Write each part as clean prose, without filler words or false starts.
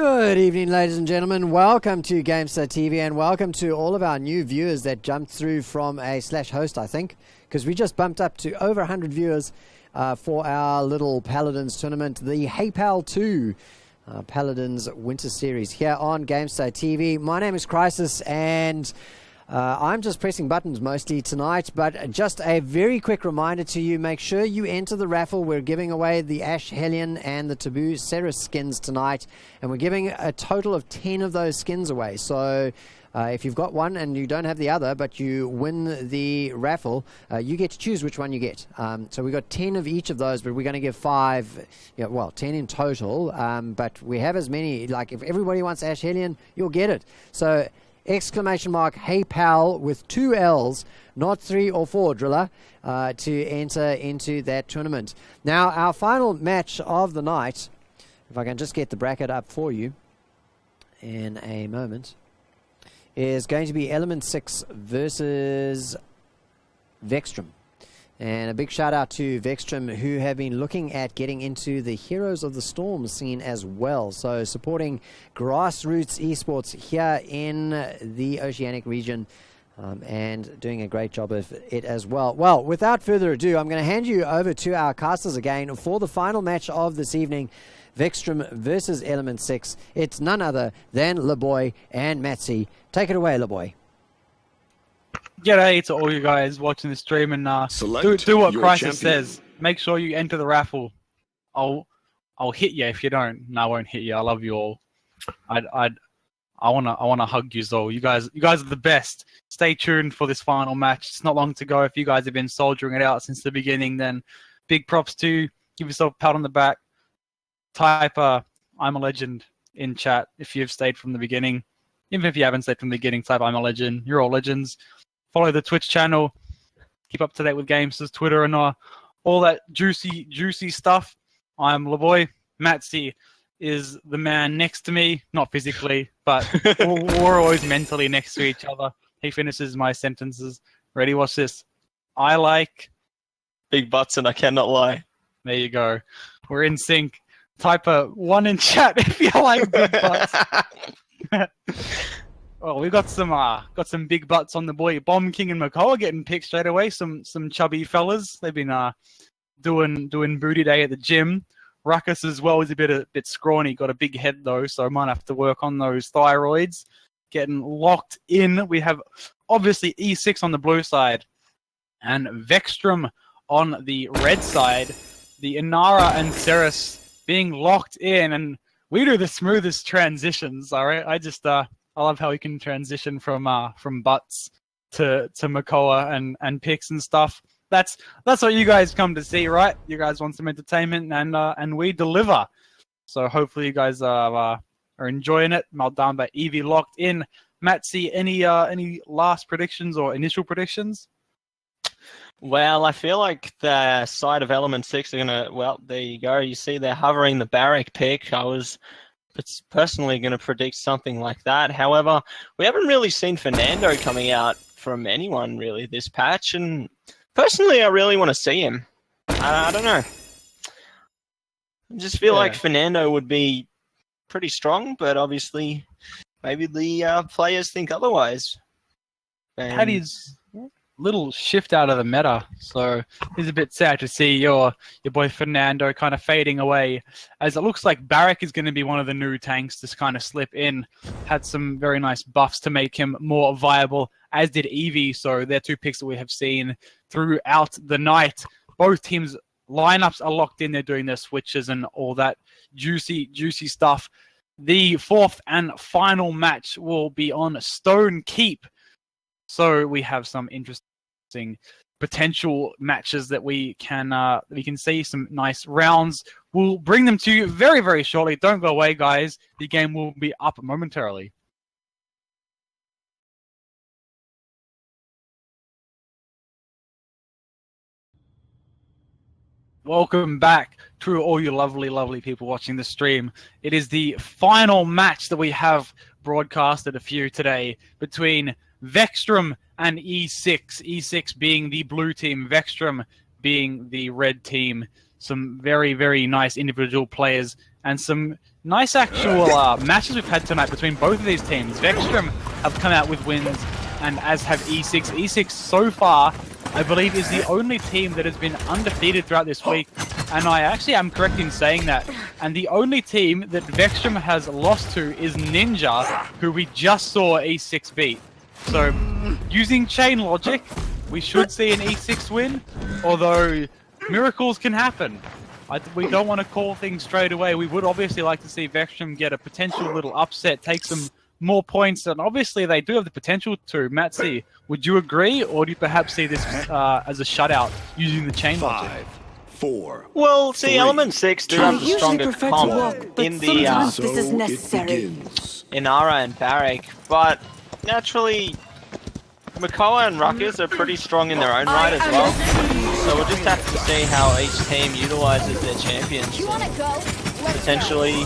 Good evening, ladies and gentlemen. Welcome to GameStar TV, and welcome to all of our new viewers that jumped through from a /host, I think, because we just bumped up to over 100 viewers for our little Paladins tournament, the HEYPALL 2 Paladins Winter Series here on GameStar TV. My name is Crisis, and I'm just pressing buttons mostly tonight, but just a very quick reminder to you, make sure you enter the raffle. We're giving away the Ash Hellion and the Taboo Ceres skins tonight, and we're giving a total of 10 of those skins away. So if you've got one and you don't have the other, but you win the raffle, you get to choose which one you get. So we've got 10 of each of those, but we're going to give 5, well, 10 in total, but we have as many. Like, if everybody wants Ash Hellion, you'll get it. So exclamation mark HEYPALL with 2 L's, not 3 or 4, Driller, to enter into that tournament. Now, our final match of the night, if I can just get the bracket up for you in a moment, is going to be Element 6 versus Vxtrum. And a big shout out to Vxtrum, who have been looking at getting into the Heroes of the Storm scene as well. So supporting grassroots esports here in the Oceanic region, and doing a great job of it as well. Well, without further ado, I'm going to hand you over to our casters again for the final match of this evening. Vxtrum versus Element 6. It's none other than LeBoy and Matsy. Take it away, LeBoy. G'day to all you guys watching the stream, and do what Crisis says. Make sure you enter the raffle. I'll hit you if you don't. No, I won't hit you. I love you all. I wanna hug you all. You guys are the best. Stay tuned for this final match. It's not long to go. If you guys have been soldiering it out since the beginning, then big props to you. Give yourself a pat on the back. Type I'm a legend in chat if you've stayed from the beginning. Even if you haven't stayed from the beginning, type I'm a legend. You're all legends. Follow the Twitch channel. Keep up to date with Gamesters, Twitter, and all that juicy stuff. I'm LeBoy. Matsy is the man next to me. Not physically, but we're always mentally next to each other. He finishes my sentences. Ready? Watch this. I like big butts, and I cannot lie. There you go. We're in sync. Type a 1 in chat if you like big butts. Well, we've got some big butts on the boy. Bomb King and McCall are getting picked straight away. Some chubby fellas. They've been doing booty day at the gym. Ruckus as well is a bit scrawny. Got a big head though, so I might have to work on those thyroids. Getting locked in. We have obviously E6 on the blue side, and Vxtrum on the red side. The Inara and Ceres being locked in, and we do the smoothest transitions. All right, I love how we can transition from butts to Makoa and picks and stuff. That's what you guys come to see, right? You guys want some entertainment, and we deliver. So hopefully you guys are enjoying it. Maldamba Eevee locked in. Matsy, any last predictions or initial predictions? Well, I feel like the side of Element 6 are gonna. Well, there you go. You see, they're hovering the Barrack pick. I was personally going to predict something like that. However, we haven't really seen Fernando coming out from anyone really this patch, and personally, I really want to see him. I don't know. I just feel like Fernando would be pretty strong, but obviously, maybe the players think otherwise. Had his little shift out of the meta, so it's a bit sad to see your boy Fernando kind of fading away, as it looks like Barrack is going to be one of the new tanks to kind of slip in. Had some very nice buffs to make him more viable, as did Eevee, so they're 2 picks that we have seen throughout the night. Both teams' lineups are locked in. They're doing their switches and all that juicy stuff. The 4th and final match will be on Stone Keep, so we have some interesting potential matches that we can see, some nice rounds. We'll bring them to you very, very shortly. Don't go away, guys. The game will be up momentarily. Welcome back to all you lovely people watching the stream. It is the final match that we have broadcasted a few today between Vxtrum and E6. E6 being the blue team, Vxtrum being the red team. Some very, very nice individual players and some nice actual matches we've had tonight between both of these teams. Vxtrum have come out with wins, and as have E6. E6 so far, I believe, is the only team that has been undefeated throughout this week. And I actually am correct in saying that. And the only team that Vxtrum has lost to is Ninja, who we just saw E6 beat. So, using chain logic, we should see an E6 win, although miracles can happen. We don't want to call things straight away. We would obviously like to see Vxtrum get a potential little upset, take some more points, and obviously they do have the potential to. Matzy, would you agree, or do you perhaps see this as a shutout using the chain logic? 5, 4. Well, see, 3, Element 6 do have the usually stronger prefer to comp walk, but in the sometimes this is necessary. Inara and Barrack, but naturally, Makoa and Ruckus are pretty strong in their own right as well. So we'll just have to see how each team utilizes their champions. Potentially,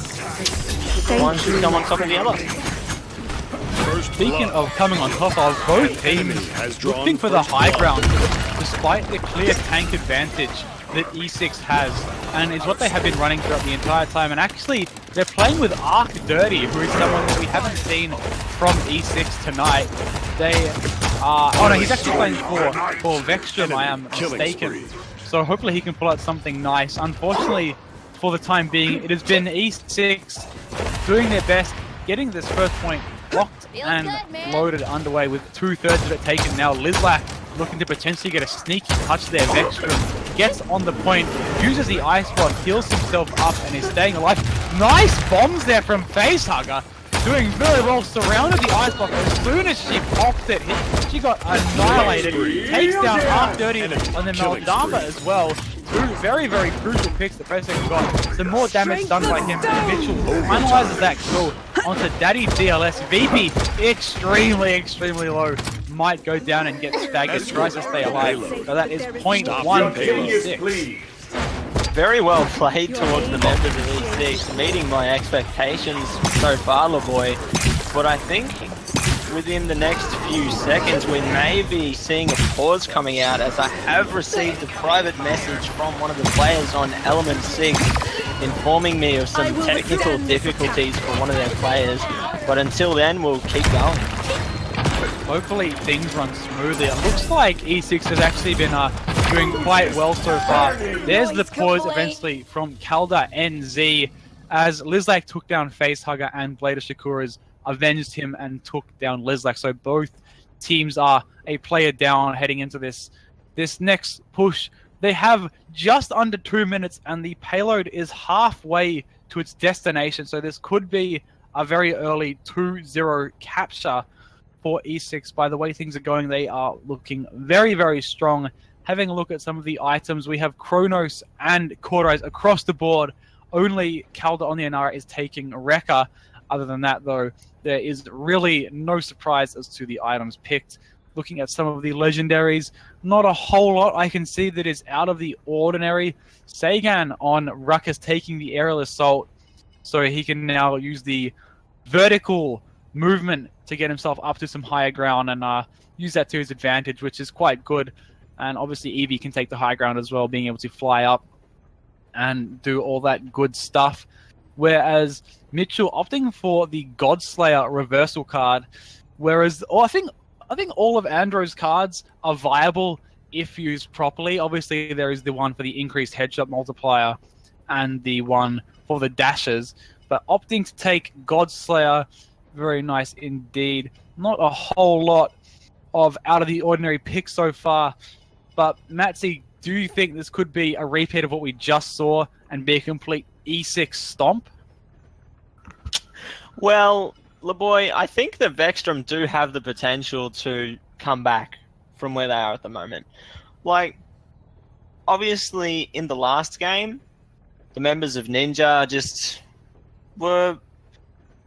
one should come on top of the other. Speaking of coming on top of, both teams looking for the high ground, despite the clear tank advantage that E6 has, and is what they have been running throughout the entire time. And actually, they're playing with Arc Dirty, who is someone that we haven't seen from E6 tonight. They are... Oh no, he's actually playing for Vxtrum, I am mistaken. So hopefully he can pull out something nice. Unfortunately, for the time being, it has been E6 doing their best, getting this first point locked and loaded underway with 2/3 of it taken. Now Lizlak looking to potentially get a sneaky touch there. Vxtrum gets on the point, uses the ice block, heals himself up, and is staying alive. Nice bombs there from Facehugger, doing very well, surrounded the ice block. As soon as she popped it, she got annihilated. Takes down Arc Dirty and then Meldama as well. Two very, very crucial picks that Facehugger got. Some more damage done by him, and Mitchell finalizes that kill onto Daddy DLS. VP extremely, extremely low. Might go down and get staggered, tries to stay alive. So that is 0.136. Very well played towards the members of E6, meeting my expectations so far, LeBoy. But I think within the next few seconds we may be seeing a pause coming out, as I have received a private message from one of the players on Element 6 informing me of some technical difficulties for one of their players. But until then, we'll keep going. Hopefully things run smoothly. It looks like E6 has actually been doing quite well so far. There's the pause eventually from Calda NZ as Lizlak took down Facehugger, and Blader Shakura's avenged him and took down Lizlak. So both teams are a player down heading into this next push. They have just under 2 minutes and the payload is halfway to its destination. So this could be a very early 2-0 capture for E6. By the way things are going, they are looking very, very strong. Having a look at some of the items, we have Kronos and Cauterize across the board. Only Calda on the Inara is taking Rekka. Other than that, though, there is really no surprise as to the items picked. Looking at some of the legendaries, not a whole lot I can see that is out of the ordinary. Sagan on Ruckus taking the aerial assault, so he can now use the vertical movement to get himself up to some higher ground and use that to his advantage, which is quite good. And obviously Eevee can take the high ground as well, being able to fly up and do all that good stuff. Whereas Mitchell opting for the Godslayer reversal card, whereas I think all of Andro's cards are viable if used properly. Obviously there is the one for the increased headshot multiplier and the one for the dashes, but opting to take Godslayer, very nice indeed. Not a whole lot of out of the ordinary picks so far, but Matzy, do you think this could be a repeat of what we just saw and be a complete E6 stomp? Well, LeBoy, I think the Vxtrum do have the potential to come back from where they are at the moment. Like, obviously in the last game, the members of Ninja just were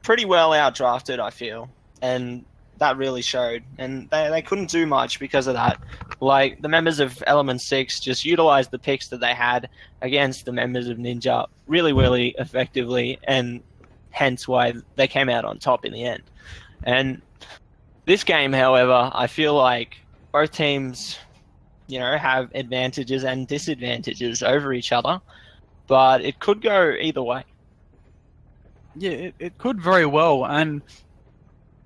pretty well outdrafted, I feel, and that really showed, and they couldn't do much because of that. Like, the members of Element 6 just utilized the picks that they had against the members of Ninja really, really effectively, and hence why they came out on top in the end. And this game, however, I feel like both teams, you know, have advantages and disadvantages over each other, but it could go either way. Yeah, it could very well. And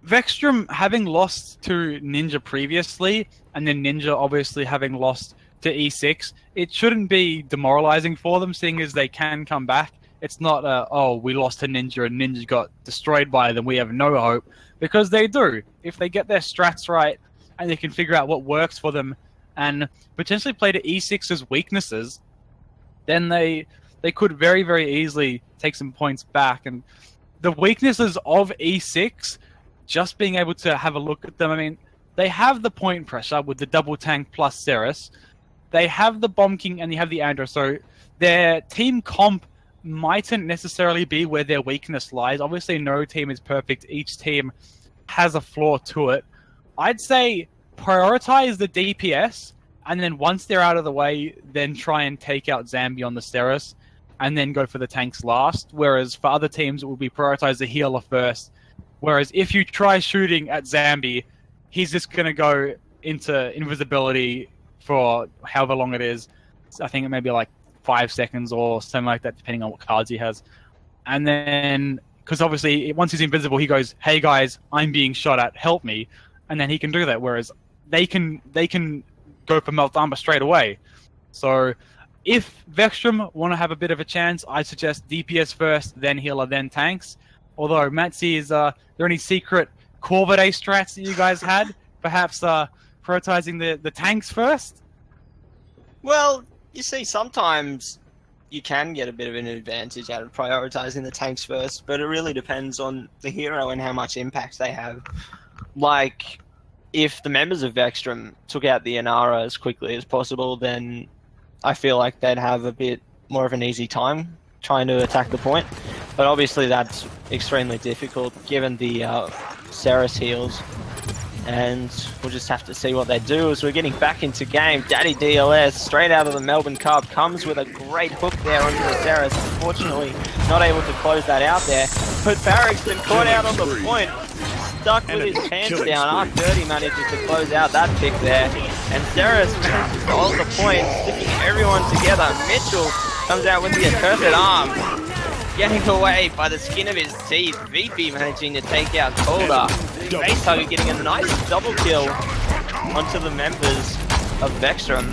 Vxtrum having lost to Ninja previously, and then Ninja obviously having lost to E6, it shouldn't be demoralizing for them, seeing as they can come back. It's not, oh, we lost to Ninja and Ninja got destroyed by them, we have no hope. Because they do. If they get their strats right, and they can figure out what works for them, and potentially play to E6's weaknesses, then they could very, very easily take some points back. And the weaknesses of E6, just being able to have a look at them, I mean, they have the point pressure with the double tank plus Ceres. They have the Bomb King and they have the Andro, so their team comp mightn't necessarily be where their weakness lies. Obviously, no team is perfect. Each team has a flaw to it. I'd say prioritize the DPS, and then once they're out of the way, then try and take out Zambi on the Ceres, and then go for the tanks last. Whereas for other teams, it will be prioritize the healer first. Whereas if you try shooting at Zambi, he's just going to go into invisibility for however long it is. I think it may be like 5 seconds or something like that, depending on what cards he has. And then, because obviously once he's invisible, he goes, "Hey guys, I'm being shot at, help me," and then he can do that. Whereas they can go for Melt Armor straight away. So if Vxtrum want to have a bit of a chance, I suggest DPS first, then healer, then tanks. Although, Matzi, is there any secret Corvette strats that you guys had? Perhaps prioritizing the tanks first? Well, you see, sometimes you can get a bit of an advantage out of prioritizing the tanks first, but it really depends on the hero and how much impact they have. Like, if the members of Vxtrum took out the Inara as quickly as possible, then I feel like they'd have a bit more of an easy time trying to attack the point. But obviously that's extremely difficult given the Ceres heals. And we'll just have to see what they do as we're getting back into game. Daddy DLS, straight out of the Melbourne Cup, comes with a great hook there onto the Ceres. Unfortunately, not able to close that out there. But Barrick's been caught out on the point, stuck with his pants down. R30 manages to close out that pick there. And Ceres manages to hold the point, sticking everyone together. Mitchell comes out with the accursed arm, getting away by the skin of his teeth. VP managing to take out Calder. Face Hugger getting a nice double kill onto the members of Vxtrum.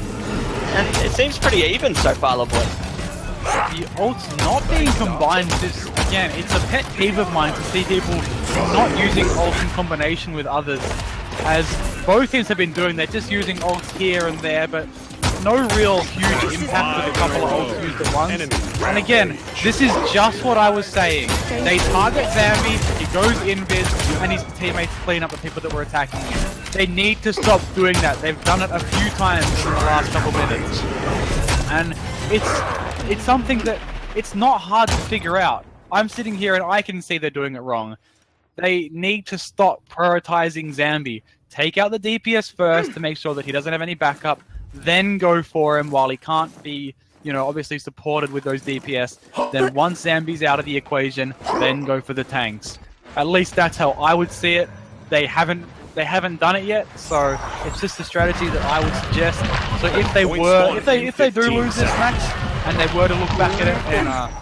And it seems pretty even so far, boys. The ults not being combined, just again, it's a pet peeve of mine to see people not using ults in combination with others. As both teams have been doing, they're just using ults here and there, but no real huge impact with a couple of ults used at once. And again, this is just what I was saying. They target Zambi, he goes invis, and his teammates clean up the people that were attacking him. They need to stop doing that. They've done it a few times in the last couple minutes. And it's something that it's not hard to figure out. I'm sitting here and I can see they're doing it wrong. They need to stop prioritizing Zambi. Take out the DPS first to make sure that he doesn't have any backup, then go for him while he can't be, obviously supported with those DPS. Then once Zambi's out of the equation, then go for the tanks. At least that's how I would see it. They haven't done it yet, so it's just a strategy that I would suggest. So if they do lose this match and they were to look back at it and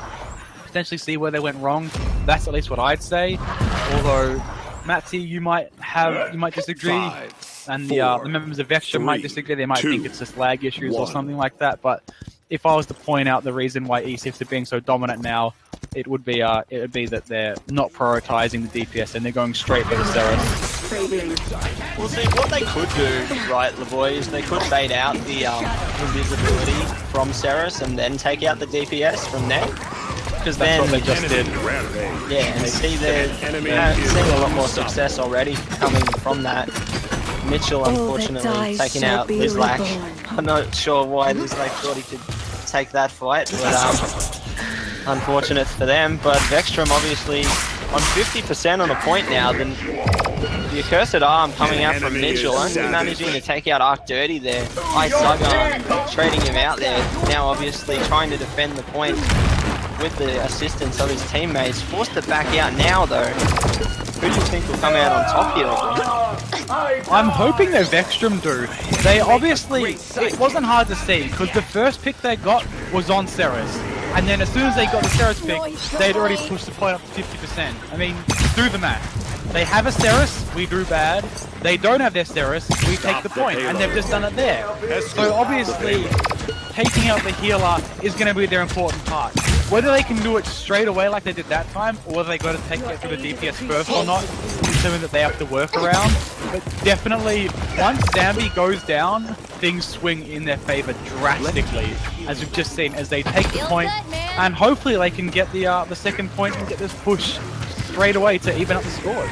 potentially see where they went wrong, that's at least what I'd say. Although Matzi, you might disagree. And the members of Vxtrum might disagree. They might think it's just lag issues or something like that. But if I was to point out the reason why E6 are being so dominant now, it would be that they're not prioritizing the DPS and they're going straight for the Ceres. Well, see, what they could do, right, the boys, they could bait out the invisibility from Ceres and then take out the DPS from there. Because then what they just did. Yeah, and see they're seeing a lot more success already coming from that. Mitchell, unfortunately, taking out Lizlak. I'm not sure why Lizlak thought he could take that fight, but unfortunate for them. But Vxtrum obviously on 50% on a point now. Then the accursed arm coming out from Mitchell, only managing to take out Arc Dirty there. Ice Sugar trading him out there. Now obviously trying to defend the point with the assistance of his teammates. Forced to back out now though. Who do you think will come out on top here? I'm hoping that Vxtrum do. They obviously, it wasn't hard to see because the first pick they got was on Ceres. and then as soon as they got the Ceres pick, they'd already pushed the point up to 50%. I mean, do the math. They have a Ceres, we do bad. They don't have their Ceres, we take the point, and they've just done it there. So obviously, taking out the healer is going to be their important part. Whether they can do it straight away like they did that time, or whether they got to take it to the DPS first or not, is something that they have to work around. But definitely, once Zambi goes down, things swing in their favor drastically, as we've just seen, as they take the point, and hopefully they can get the second point and get this push straight away to even up the scores.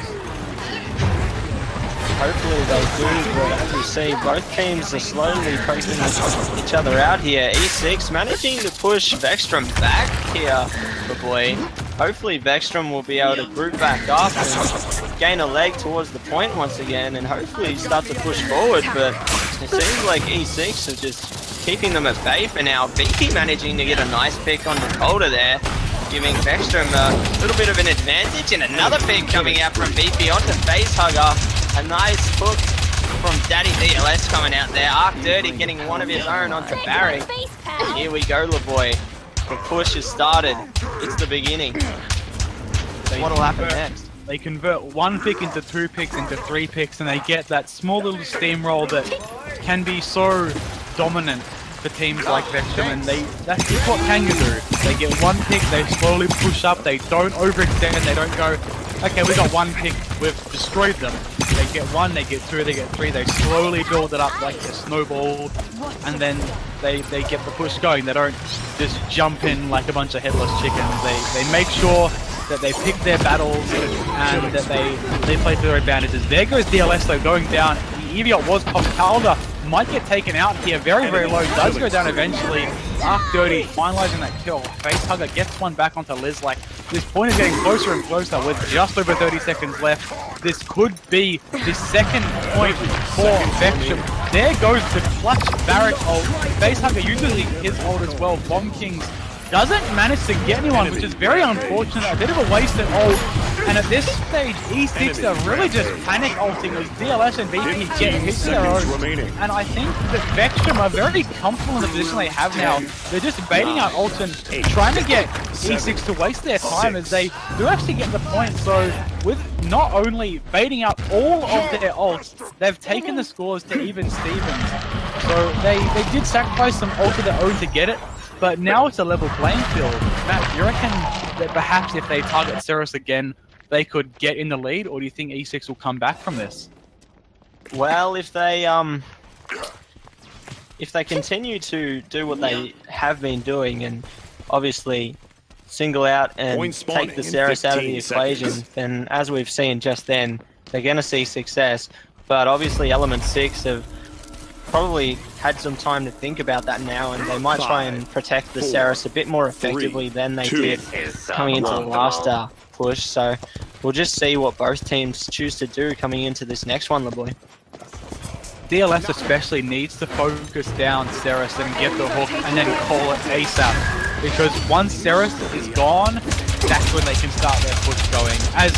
Hopefully they do, but as you see, both teams are slowly poking each other out here. E6 managing to push Vxtrum back here, the boy. Hopefully Vxtrum will be able to group back up and gain a leg towards the point once again, and hopefully start to push forward, but it seems like E6 are just keeping them at bay for now. VP managing to get a nice pick on Dakota there, giving Vxtrum a little bit of an advantage, and another pick coming out from VP onto Facehugger. A nice hook from Daddy DLS coming out there. Arc Dirty getting one of his own onto Barry. And here we go, LeBoy. The push has started. It's the beginning. What'll happen next? They convert one pick into 2 picks into 3 picks, and they get that small little steamroll that can be so dominant for teams like Vxtrum, and that's just what Kangaroo do. They get one pick, they slowly push up, they don't overextend, they don't go, okay, we got one pick, we've destroyed them. They get 1, they get 2, they get 3, they slowly build it up like a snowball, and then they get the push going. They don't just jump in like a bunch of headless chickens. They make sure that they pick their battles and that they play to their advantages. There goes DLS though, going down. Eviot was popped. Calder might get taken out here, very low, does go down eventually. Arc Dirty finalizing that kill. Facehugger gets one back onto Liz. Like, this point is getting closer and closer with just over 30 seconds left. This could be the second point for Vxtrum. There goes the clutch Barrett ult. Facehugger uses his ult as well. Bomb Kings doesn't manage to get anyone, which is very unfortunate. A bit of a wasted ult. And at this stage, E6 are really just panic ulting as DLS and VP get hit to their own. And I think that Vxtrum are very comfortable in the position they have now. They're just baiting out ults and trying to get E6 to waste their time as they do actually get the point. So with not only baiting out all of their ults, they've taken the scores to even Stevens. So they did sacrifice some ult of their own to get it. But now it's a level playing field. Matt, do you reckon that perhaps if they target Ceres again, they could get in the lead, or do you think E6 will come back from this? Well, if they continue to do what they have been doing and obviously single out and take the Ceres out of the equation, then as we've seen just then, they're going to see success. But obviously Element 6 have probably had some time to think about that now, and they might try and protect the Ceres a bit more effectively than they did coming into the last push. So we'll just see what both teams choose to do coming into this next one, LeBoy. DLS especially needs to focus down Ceres and get the hook and then call it ASAP. Because once Ceres is gone, that's when they can start their push going. As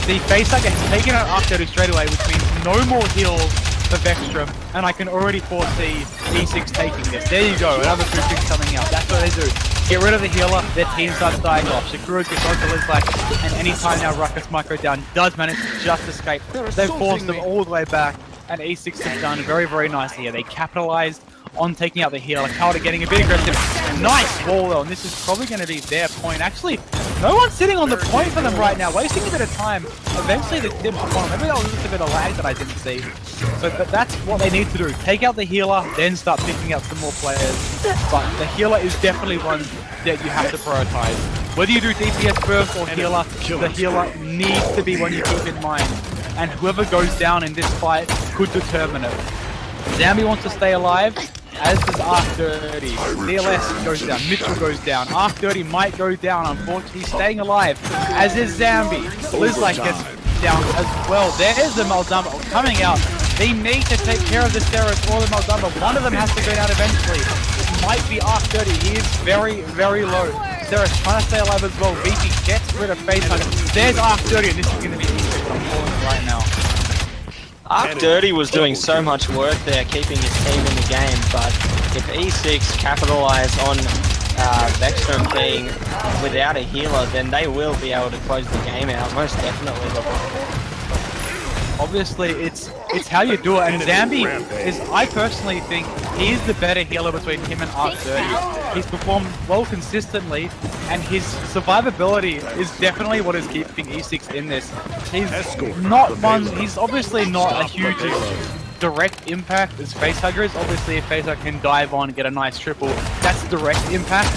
the Facehugger has taken out Arc Dirty straight away, which means no more heals for Vxtrum, and I can already foresee E6 taking this. There you go, another 2 picks coming out. That's what they do. Get rid of the healer, their team starts dying off. Shakura gets onto Liz like, and anytime now Ruckus might go down, does manage to just escape. They've forced them all the way back, and E6 has done very nicely here. They capitalized on taking out the healer. Calder getting a bit aggressive. Nice wall though, and this is probably going to be their point. Actually, no one's sitting on the point for them right now, wasting a bit of time. Eventually the Dim hop on. Maybe that was just a bit of lag that I didn't see. But that's what they need to do. Take out the healer, then start picking up some more players. But the healer is definitely one that you have to prioritize. Whether you do DPS first or healer, the healer needs to be one you keep in mind. And whoever goes down in this fight could determine it. Zambi wants to stay alive, as does Arc Dirty. DLS goes down, Mitchell goes down, Arc Dirty might go down, unfortunately he's staying alive, as is Zambi. Lizlight gets down as well. There's the Maldumba coming out. They need to take care of the Ceres or the Maldumba. One of them has to go down eventually. It might be Arc Dirty, he is very low. Ceres trying to stay alive as well. VP gets rid of Facehugger. There's Arc Dirty, and this is going to be easy. I'm calling it right now. Arc Dirty was doing so much work there, keeping his team in the game, but if E6 capitalize on Vxtrum being without a healer, then they will be able to close the game out, most definitely. Obviously, it's how you do it, and Zambi is, I personally think, he's the better healer between him and Arc30. He's performed well consistently, and his survivability is definitely what is keeping E6 in this. He's obviously not a huge direct impact as Facehugger is. Obviously, if Facehugger can dive on and get a nice triple, that's direct impact.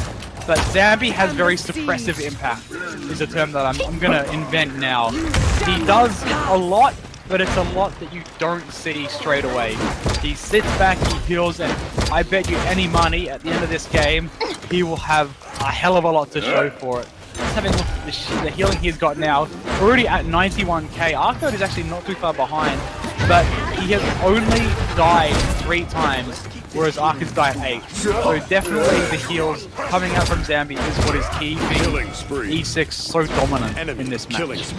But Zambi has very suppressive impact, is a term that I'm going to invent now. He does a lot, but it's a lot that you don't see straight away. He sits back, he heals, and I bet you any money at the end of this game, he will have a hell of a lot to show for it. Just having a look at the healing he's got now, already at 91k. Arcode is actually not too far behind, but he has only died 3 times, whereas Ark has died 8. So definitely the heals coming out from Zambi is what is keeping E6 so dominant in this match.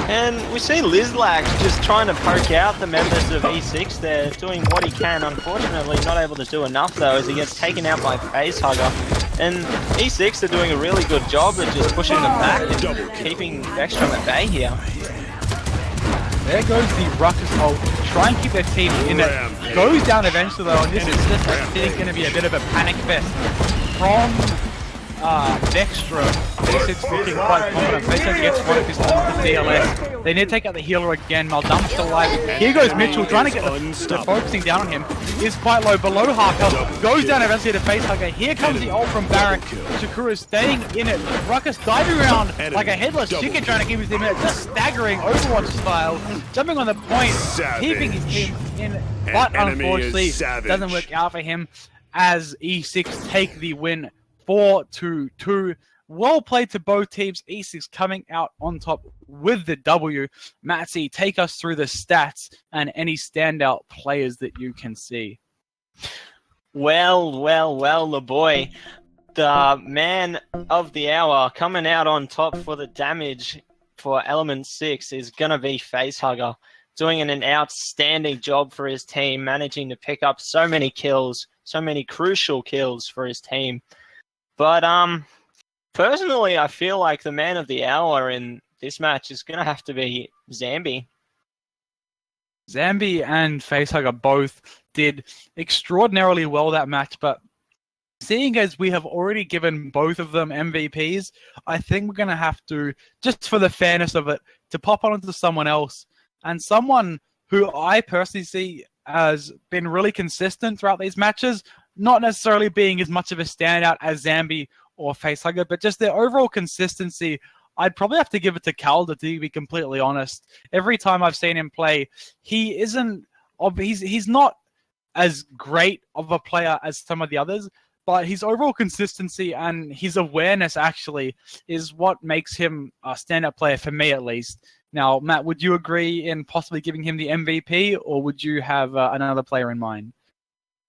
And we see Lizlax just trying to poke out the members of E6 there, doing what he can. Unfortunately, not able to do enough though, as he gets taken out by Facehugger. And E6 are doing a really good job of just pushing them back and keeping Vxtrum at bay here. There goes the Ruckus ult. Try and keep their team in it. Goes down eventually though, and this is just, I think, going to be a bit of a panic fest from Vxtrum. E6 looking quite confident. Vxtrum gets one of his own DLS. They need to take out the healer again. Maldum's still alive. Here goes Mitchell, trying to get the focusing down on him. Is quite low, below Harker. Goes down eventually to Facehugger. Here comes the ult from Barrack. Shakura staying in it. Ruckus diving around like a headless chicken, trying to keep his team in it. Just staggering Overwatch style. Jumping on the point, keeping his team in it. But unfortunately, doesn't work out for him as E6 take the win 4-2. Well played to both teams. E6 coming out on top with the W. Matsy, take us through the stats and any standout players that you can see. Well, the boy. The man of the hour coming out on top for the damage for Element 6 is going to be Facehugger. Doing an outstanding job for his team, managing to pick up so many kills, so many crucial kills for his team. But personally, I feel like the man of the hour in this match is going to have to be Zambi. Zambi and Facehugger both did extraordinarily well that match, but seeing as we have already given both of them MVPs, I think we're going to have to, just for the fairness of it, to pop on to someone else. And someone who I personally see has been really consistent throughout these matches, not necessarily being as much of a standout as Zambi or Facehugger, but just their overall consistency. I'd probably have to give it to Calder, to be completely honest. Every time I've seen him play, he's not as great of a player as some of the others, but his overall consistency and his awareness actually is what makes him a standout player for me, at least. Now, Matt, would you agree in possibly giving him the MVP, or would you have another player in mind?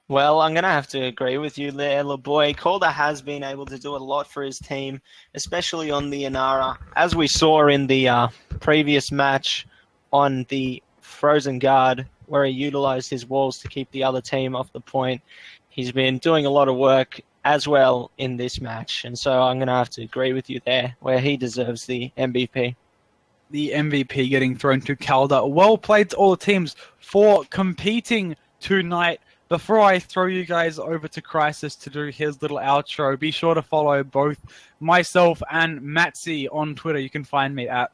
Well, I'm going to have to agree with you there, LeBoy. Calder has been able to do a lot for his team, especially on the Inara. As we saw in the previous match on the Frozen Guard, where he utilized his walls to keep the other team off the point, he's been doing a lot of work as well in this match. And so I'm going to have to agree with you there, where he deserves the MVP. The MVP getting thrown to Calder. Well played to all the teams for competing tonight. Before I throw you guys over to Crisis to do his little outro, be sure to follow both myself and Matsy on Twitter. You can find me at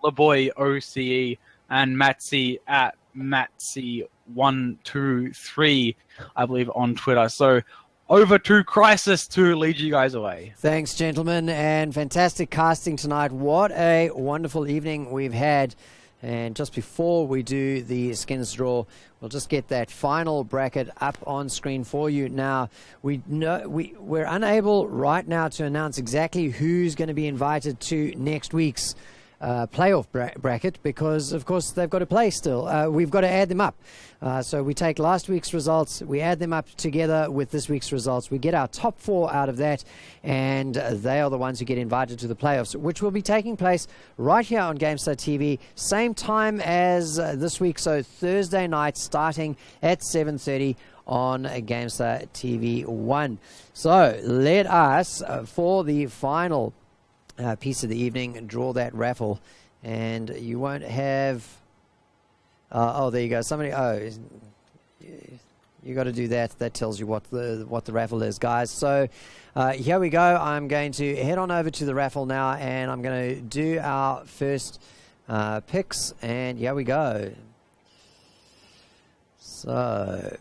LeBoyOCE and Matsy at Matsy123, I believe, on Twitter. So over to Crisis to lead you guys away. Thanks, gentlemen, and fantastic casting tonight. What a wonderful evening we've had. And just before we do the skins draw, we'll just get that final bracket up on screen for you. Now, we're unable right now to announce exactly who's going to be invited to next week's playoff bracket because, of course, they've got to play still. We've got to add them up. So we take last week's results, we add them up together with this week's results. We get our top 4 out of that, and they are the ones who get invited to the playoffs, which will be taking place right here on GameStar TV, same time as this week, so Thursday night starting at 7:30 on GameStar TV 1. So let us, for the final piece of the evening, draw that raffle, and you won't have oh, there you go, somebody, you got to do that. That tells you what the raffle is, guys. So here we go. I'm going to head on over to the raffle now, and I'm going to do our first picks, and here we go. So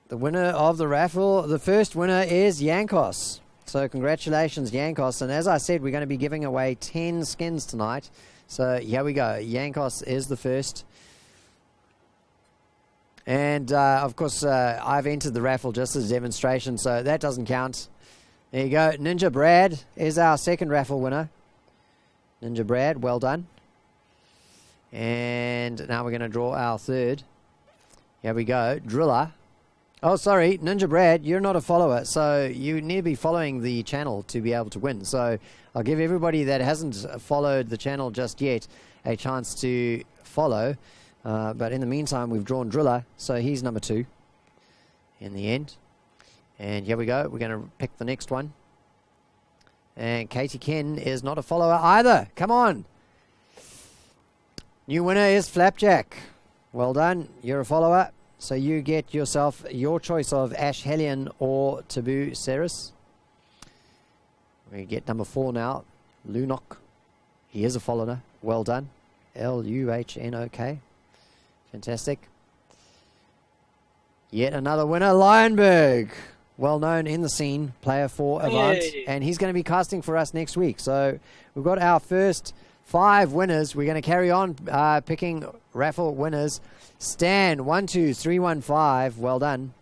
the winner of the raffle, the first winner is Yankos. So congratulations, Yankos. And as I said, we're going to be giving away 10 skins tonight. So here we go. Yankos is the first. And, of course, I've entered the raffle just as a demonstration, so that doesn't count. There you go. Ninja Brad is our second raffle winner. Ninja Brad, well done. And now we're going to draw our third. Here we go. Driller. Oh, sorry, Ninja Brad, you're not a follower, so you need to be following the channel to be able to win. So I'll give everybody that hasn't followed the channel just yet a chance to follow. But in the meantime, we've drawn Driller, so he's number 2 in the end. And here we go. We're going to pick the next one. And Katie Ken is not a follower either. Come on. New winner is Flapjack. Well done. You're a follower. So you get yourself your choice of Ash Hellion or Taboo Ceres. We get number 4 now. Lunok. He is a follower. Well done. Luhnok. Fantastic. Yet another winner, Lionberg. Well known in the scene, player for Avant. Yay. And he's going to be casting for us next week. So we've got our first 5 winners. We're going to carry on picking raffle winners. Stan, 12315. Well done.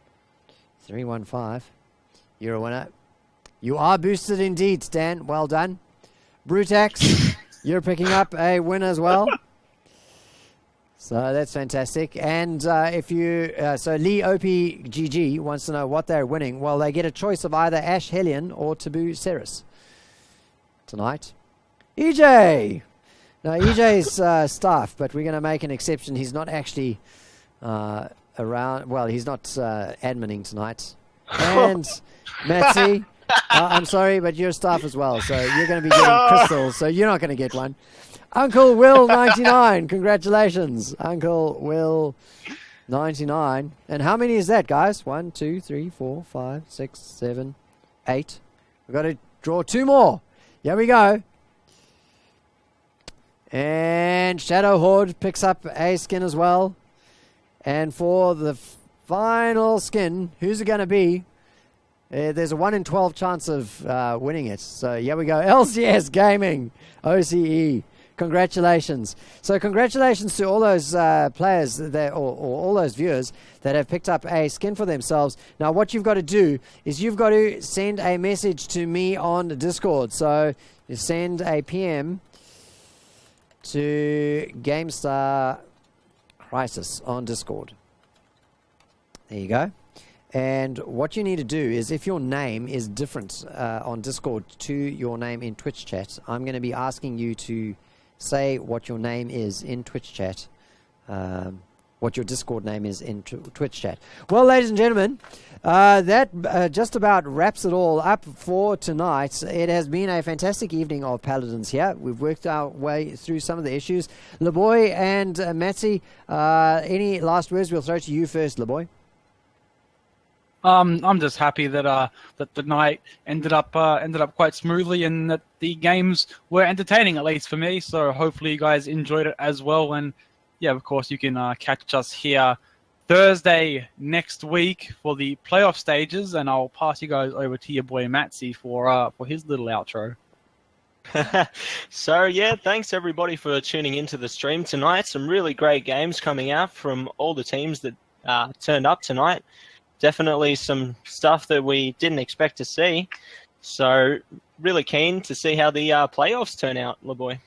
315. You're a winner. You are boosted indeed, Stan. Well done. Brutax, you're picking up a win as well. So that's fantastic. And if you, so Lee OPGG wants to know what they're winning. Well, they get a choice of either Ash Hellion or Taboo Ceres tonight. EJ! No, EJ's staff, but we're going to make an exception. He's not actually around. Well, he's not adminning tonight. And Matsy, I'm sorry, but you're staff as well. So you're going to be getting crystals, so you're not going to get one. Uncle Will 99, congratulations, Uncle Will 99. And how many is that, guys? 1, 2, 3, 4, 5, 6, 7, 8. We've got to draw 2 more. Here we go. And Shadow Horde picks up a skin as well. And for the final skin, who's it going to be? There's a 1 in 12 chance of winning it. So here we go. LCS Gaming, OCE. Congratulations. So congratulations to all those players that, or all those viewers that have picked up a skin for themselves. Now what you've got to do is you've got to send a message to me on Discord. So you send a PM to GameStar Crisis on Discord. There you go. And what you need to do is, if your name is different on Discord to your name in Twitch chat, I'm going to be asking you to say what your name is in Twitch chat, what your Discord name is in Twitch chat. Well, ladies and gentlemen, that just about wraps it all up for tonight. It has been a fantastic evening of Paladins here. We've worked our way through some of the issues. LeBoy and Matsy, any last words? We'll throw to you first, LeBoy. I'm just happy that that the night ended up quite smoothly, and that the games were entertaining, at least for me. So hopefully you guys enjoyed it as well. And yeah, of course you can catch us here Thursday next week for the playoff stages, and I'll pass you guys over to your boy Matsy for his little outro. So yeah, thanks everybody for tuning into the stream tonight. Some really great games coming out from all the teams that turned up tonight. Definitely some stuff that we didn't expect to see. So really keen to see how the playoffs turn out, LeBoy.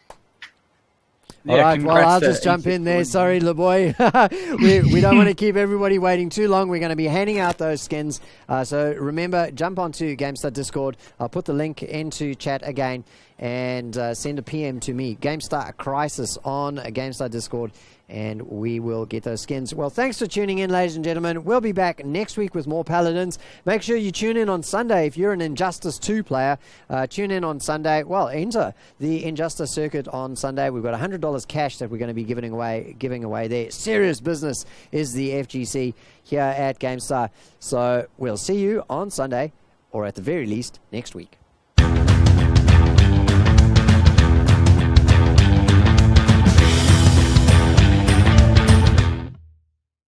All Yeah, right, well, I'll congrats just to jump Easy in there. Wins. Sorry, little boy. we don't want to keep everybody waiting too long. We're going to be handing out those skins. So remember, jump onto GameStar Discord. I'll put the link into chat again and send a PM to me. GameStar Crisis on GameStar Discord, and we will get those skins. Well, thanks for tuning in, ladies and gentlemen. We'll be back next week with more Paladins. Make sure you tune in on Sunday. If you're an Injustice 2 player, tune in on Sunday. Well, enter the Injustice circuit on Sunday. We've got $100 cash that we're going to be giving away there. Serious business is the FGC here at GameStar. So we'll see you on Sunday, or at the very least, next week.